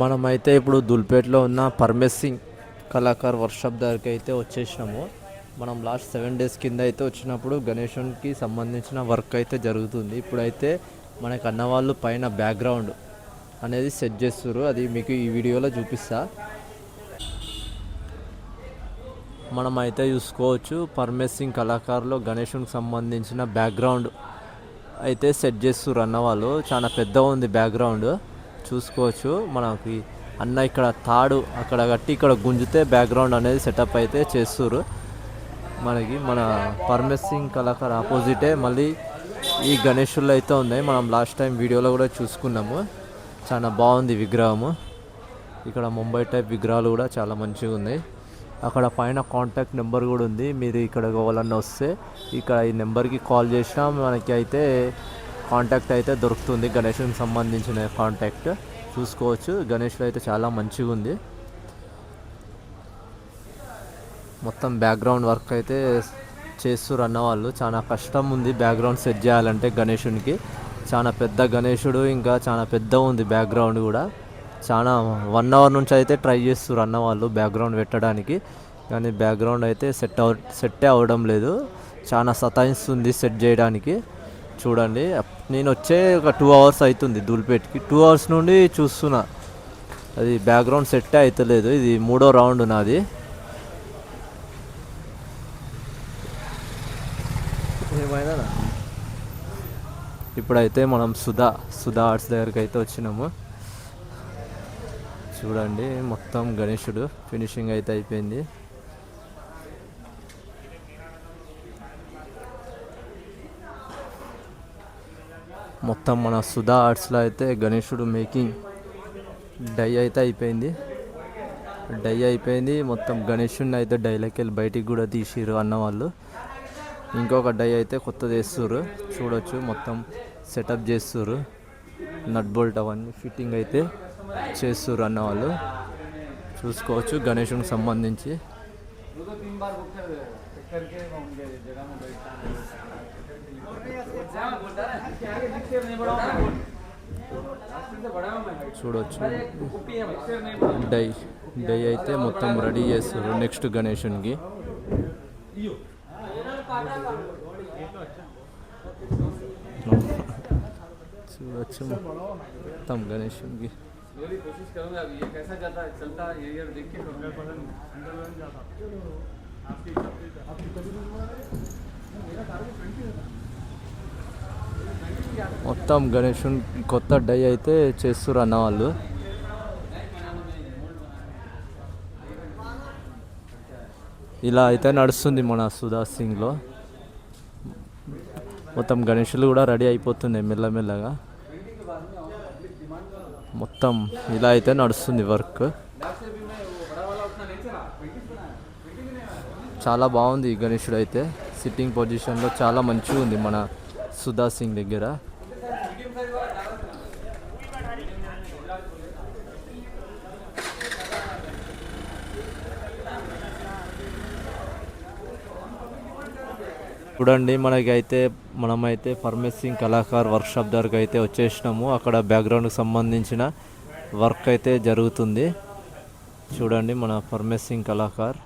మనమైతే ఇప్పుడు దుల్పేట్లో ఉన్న పరమేశ్ సింగ్ కళాకార్ వర్క్షాప్ దగ్గరికి అయితే వచ్చేసినాము. మనం లాస్ట్ 7 days కింద అయితే వచ్చినప్పుడు గణేషునికి సంబంధించిన వర్క్ అయితే జరుగుతుంది. ఇప్పుడైతే మనకు అన్నవాళ్ళు పైన బ్యాక్గ్రౌండ్ అనేది సెట్ చేస్తారు. అది మీకు ఈ వీడియోలో చూపిస్తా. మనం అయితే చూసుకోవచ్చు పరమేశ్ సింగ్ కళాకారులో గణేషునికి సంబంధించిన బ్యాక్గ్రౌండ్ అయితే సెట్ చేస్తారు అన్నవాళ్ళు. చాలా పెద్దగా ఉంది బ్యాక్గ్రౌండ్ చూసుకోవచ్చు. మనకి అన్న ఇక్కడ తాడు అక్కడ కట్టి ఇక్కడ గుంజితే బ్యాక్గ్రౌండ్ అనేది సెటప్ అయితే చేస్తారు. మనకి మన పరమేశ్ సింగ్ కళాకార్ ఆపోజిటే మళ్ళీ ఈ గణేషులు అయితే ఉన్నాయి. మనం లాస్ట్ టైం వీడియోలో కూడా చూసుకున్నాము. చాలా బాగుంది విగ్రహము. ఇక్కడ ముంబై టైప్ విగ్రహాలు కూడా చాలా మంచిగా ఉన్నాయి. అక్కడ పైన కాంటాక్ట్ నెంబర్ కూడా ఉంది. మీరు ఇక్కడ కావాలన్నా వస్తే ఇక్కడ ఈ నెంబర్కి కాల్ చేసినా మనకి అయితే కాంటాక్ట్ అయితే దొరుకుతుంది. గణేషునికి సంబంధించిన కాంటాక్ట్ చూసుకోవచ్చు. గణేషుడు అయితే చాలా మంచిగా ఉంది. మొత్తం బ్యాక్గ్రౌండ్ వర్క్ అయితే చేస్తారు అన్నవాళ్ళు. చాలా కష్టం ఉంది బ్యాక్గ్రౌండ్ సెట్ చేయాలంటే గణేషునికి. చాలా పెద్ద గణేషుడు, ఇంకా చాలా పెద్ద ఉంది బ్యాక్గ్రౌండ్ కూడా. చాలా 1 hour నుంచి అయితే ట్రై చేస్తారు అన్నవాళ్ళు బ్యాక్గ్రౌండ్ పెట్టడానికి. కానీ బ్యాక్గ్రౌండ్ అయితే సెట్టే అవ్వడం లేదు. చాలా సతాయిస్తుంది సెట్ చేయడానికి. చూడండి, నేను వచ్చే ఒక 2 hours అవుతుంది ధూల్పేట్కి. 2 hours నుండి చూస్తున్నా, అది బ్యాక్గ్రౌండ్ సెట్టే అవుతలేదు. ఇది 3వ రౌండ్ నాది. ఏమైనా ఇప్పుడైతే మనం సుధా ఆర్ట్స్ దగ్గరికి అయితే వచ్చినాము. చూడండి, మొత్తం గణేషుడు ఫినిషింగ్ అయితే అయిపోయింది. మొత్తం మన సుధా ఆర్ట్స్లో అయితే గణేషుడు మేకింగ్ డై అయితే అయిపోయింది. మొత్తం గణేషుడిని అయితే డైలోకి వెళ్ళి బయటికి కూడా తీసిరు అన్నవాళ్ళు. ఇంకొక డై అయితే కొత్తది వేస్తుర్రు. చూడొచ్చు, మొత్తం సెటప్ చేస్తుర్రు. నట్ బోల్ట్ అవన్నీ ఫిట్టింగ్ అయితే చేస్తుర్రు అన్నవాళ్ళు. చూసుకోవచ్చు గణేషునికి సంబంధించి. చూడొచ్చు, డై అయితే మొత్తం రెడీ చేస్తారు నెక్స్ట్ గణేషునికి. చూడొచ్చు మొత్తం గణేషునికి. మొత్తం గణేషుని కొత్త డై అయితే చేస్తారు అన్నవాళ్ళు. ఇలా అయితే నడుస్తుంది మన సుధా సింగ్లో. మొత్తం గణేషులు కూడా రెడీ అయిపోతున్నాయి మెల్లమెల్లగా. మొత్తం ఇలా అయితే నడుస్తుంది వర్క్. చాలా బాగుంది ఈ గణేషుడు అయితే. సిట్టింగ్ పొజిషన్లో చాలా మంచిగా ఉంది మన సుధా సింగ్ దగ్గర. చూడండి, మనమైతే పరమేశ్ సింగ్ కళాకార్ వర్క్షాప్ దగ్గరకు అయితే వచ్చేసినాము. అక్కడ బ్యాక్గ్రౌండ్కి సంబంధించిన వర్క్ అయితే జరుగుతుంది. చూడండి, మన పరమేశ్ సింగ్ కళాకార్.